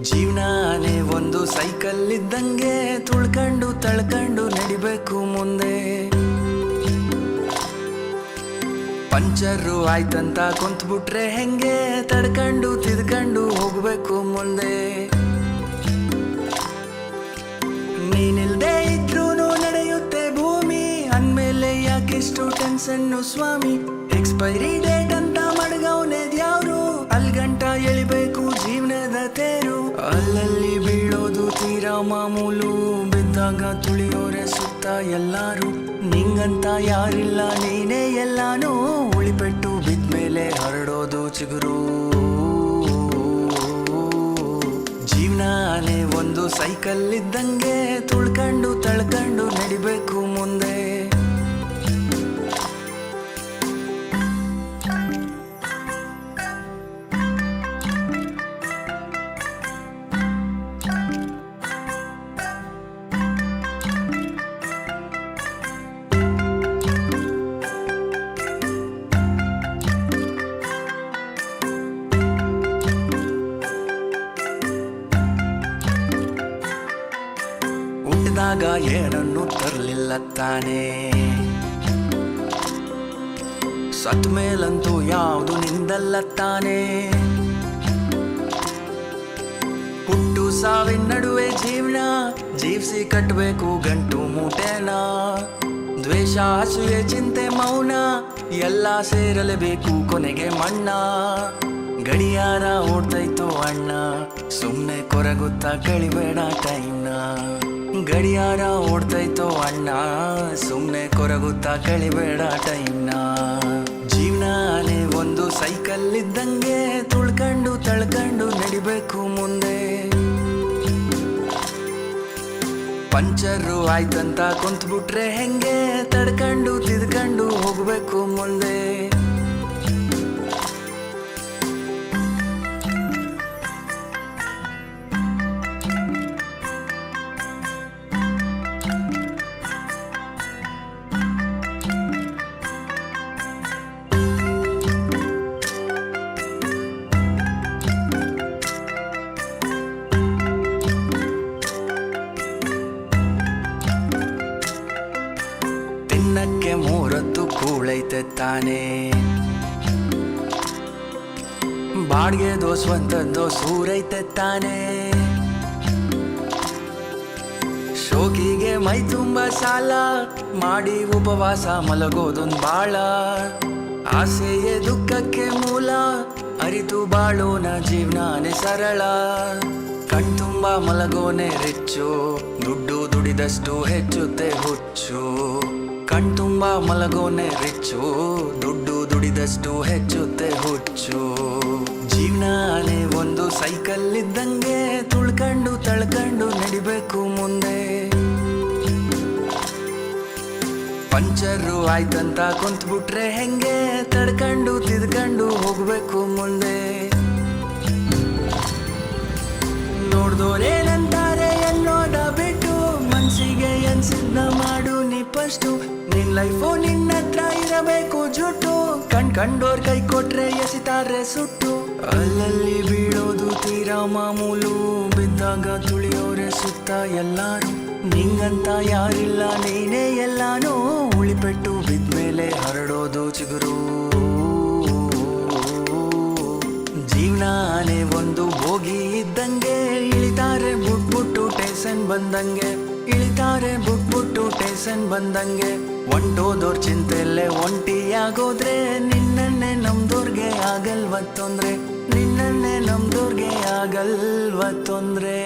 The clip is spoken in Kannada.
ಜೀವನಾನೇ ಒಂದು ಸೈಕಲ್ ಇದ್ದಂಗೆ ತುಳ್ಕೊಂಡು ತಳ್ಕೊಂಡು ನಡಿಬೇಕು ಮುಂದೆ. ಪಂಚರು ಆಯ್ತಂತ ಕುಂತ್ಬಿಟ್ರೆ ಹೆಂಗೆ ತಡ್ಕೊಂಡು ತಿದ್ಕೊಂಡು ಹೋಗ್ಬೇಕು ಮುಂದೆ. ನೀನಿಲ್ದೇ ಇದ್ರೂನು ನಡೆಯುತ್ತೆ ಭೂಮಿ, ಅಂದ್ಮೇಲೆ ಯಾಕೆಷ್ಟು ಟೆನ್ಷನ್ನು ಸ್ವಾಮಿ. ಎಕ್ಸ್ಪೈರಿ ಡೇಟ್ ಅಂತ ಮಡ್ಗವ್ನೆದ್ಯಾವ್ರು, ಅಲ್ಗಂಟ ಎಳಿಬೇಕು ಜೀವನದ ತೇರು. ಅಲ್ಲಲ್ಲಿ ಬೀಳೋದು ತೀರಾ ಮಾಮೂಲು, ಬಿದ್ದಾಗ ತುಳಿಯೋರೆ ಸುತ್ತ ಎಲ್ಲಾರು. ನಿಂಗಂತ ಯಾರಿಲ್ಲ ನೀನೇ ಎಲ್ಲಾನು, ಉಳಿಪೆಟ್ಟು ಬಿದ್ಮೇಲೆ ಹರಡೋದು ಚಿಗುರು. ಜೀವನಾನೇ ಒಂದು ಸೈಕಲ್ ಇದ್ದಂಗೆ ತುಳ್ಕೊಂಡು ತಳ್ಕೊಂಡು ನಡಿಬೇಕು ಮುಂದೆ. ಹುಟ್ಟಿದಾಗ ಏನನ್ನು ತರಲಿಲ್ಲ ತಾನೇ, ಸತ್ ಮೇಲಂತೂ ಯಾವುದು ನಿಂದಲ್ಲ ತಾನೇ. ಹುಟ್ಟು ಸಾವಿನ ನಡುವೆ ಜೀವನ ಜೀವಿಸಿ ಕಟ್ಟಬೇಕು ಗಂಟು ಮೂಟೆನ. ದ್ವೇಷ ಹಸುವೆ ಚಿಂತೆ ಮೌನ ಎಲ್ಲ ಸೇರಲೇಬೇಕು ಕೊನೆಗೆ ಮಣ್ಣ. ಗಡಿಯಾರ ಓಡ್ತೈತೋ ಅಣ್ಣ, ಸುಮ್ನೆ ಕೊರಗುತ್ತಾ ಕಳಿಬೇಡ ಟೈಮ್ನ. ಗಡಿಯಾರ ಓಡ್ತೈತೋ ಅಣ್ಣ, ಸುಮ್ನೆ ಕೊರಗುತ್ತಾ ಕಳಿಬೇಡ ಟೈಮ್ನ. ಜೀವನಾನೇ ಒಂದು ಸೈಕಲ್ ಇದ್ದಂಗೆ ತುಳ್ಕೊಂಡು ತಳ್ಕೊಂಡು ನಡಿಬೇಕು ಮುಂದೆ. ಪಂಚರು ಆಯ್ತಂತ ಕುಂತ್ಬಿಟ್ರೆ ಹೆಂಗೆ ತಡ್ಕೊಂಡು ತಿದ್ಕೊಂಡು ಹೋಗ್ಬೇಕು ಮುಂದೆ. ತಿನ್ನಕ್ಕೆ ಮೂರತ್ತು ಕೂಳೈತೆ ತಾನೇ, ಬಾಡ್ಗೆದೋ ಸ್ವಂತದ್ದೋ ಸೂರೈತೆ ತಾನೇ. ಶೋಕಿಗೆ ಮೈ ತುಂಬ ಸಾಲ ಮಾಡಿ ಉಪವಾಸ ಮಲಗೋದೊಂದು ಬಾಳ. ಆಸೆಯೇ ದುಃಖಕ್ಕೆ ಮೂಲ, ಅರಿತು ಬಾಳೋನ ಜೀವನಾನೇ ಸರಳ. ಕಣ್ತುಂಬ ಮಲಗೋನೆ ರಿಚ್ಚು, ದುಡ್ಡು ದುಡಿದಷ್ಟು ಹೆಚ್ಚುತ್ತೆ ಹುಚ್ಚು. ಕಣ್ತುಂಬ ಮಲಗೋನೆ ರಿಚ್ಚು, ದುಡ್ಡು ದುಡಿದಷ್ಟು ಹೆಚ್ಚುತ್ತೆ ಹುಚ್ಚು. ಜೀವನಾನೇ ಒಂದು ಸೈಕಲ್ ಇದ್ದಂಗೆ ತುಳ್ಕೊಂಡು ತಳ್ಕೊಂಡು ನಡಿಬೇಕು ಮುಂದೆ. ಪಂಚರು ಆಯ್ತಂತ ಕುಂತ್ಬಿಟ್ರೆ ಹೆಂಗೆ ತಡ್ಕೊಂಡು ತಿದ್ಕೊಂಡು ಹೋಗ್ಬೇಕು ಮುಂದೆ. ನೋಡ್ದೋರೇನಂತಾರೆ ಅನ್ನೋದ ಬಿಟ್ಟು, ಮನ್ಸಿಗೆ ಅನ್ಸಿದ್ನ ಮಾಡು ನೀ ಫಸ್ಟು. ನಿನ್ ಲೈಫು ನಿನ್ನ ಹತ್ರ ಇರಬೇಕು ಜುಟ್ಟು, ಕಂಡೋರ್ ಕೈ ಕೊಟ್ರೆ ಎಸಿತಾರೆ ಸುಟ್ಟು. ಅಲ್ಲಲ್ಲಿ ಬೀಳೋದು ತೀರಾ ಮಾಮೂಲು, ಬಿದ್ದಾಗ ತುಳಿಯೋರೆ ಸುತ್ತ ಎಲ್ಲಾರು. ನಿಂಗಂತ ಯಾರಿಲ್ಲ ನೀನೇ ಎಲ್ಲಾನು, ಉಳಿಪೆಟ್ಟು ಬಿದ್ಮೇಲೆ ಹರಡೋದು ಚಿಗುರು. ಜೀವನಾನೇ ಒಂದು ಬೋಗಿ ಇದ್ದಂಗೆ, ಇಳಿತಾರೆ ಬುಟ್ಬುಟ್ಟು ಟೇಷನ್ ಬಂದಂಗೆ. ಇಳಿತಾರೆ ಬುಟ್ಬುಟ್ಟು ಟೇಷನ್ ಬಂದಂಗೆ. ಒಂಟೋದೋರ್ ಚಿಂತೆಯಲ್ಲೇ ಒಂಟಿಯಾಗೋದ್ರೆ ಆಗಲ್ವ ತೊಂದ್ರೆ ನಿನ್ನನ್ನೇ ನಮ್ದೋರ್ಗೆ ಆಗಲ್ವ ತೊಂದ್ರೆ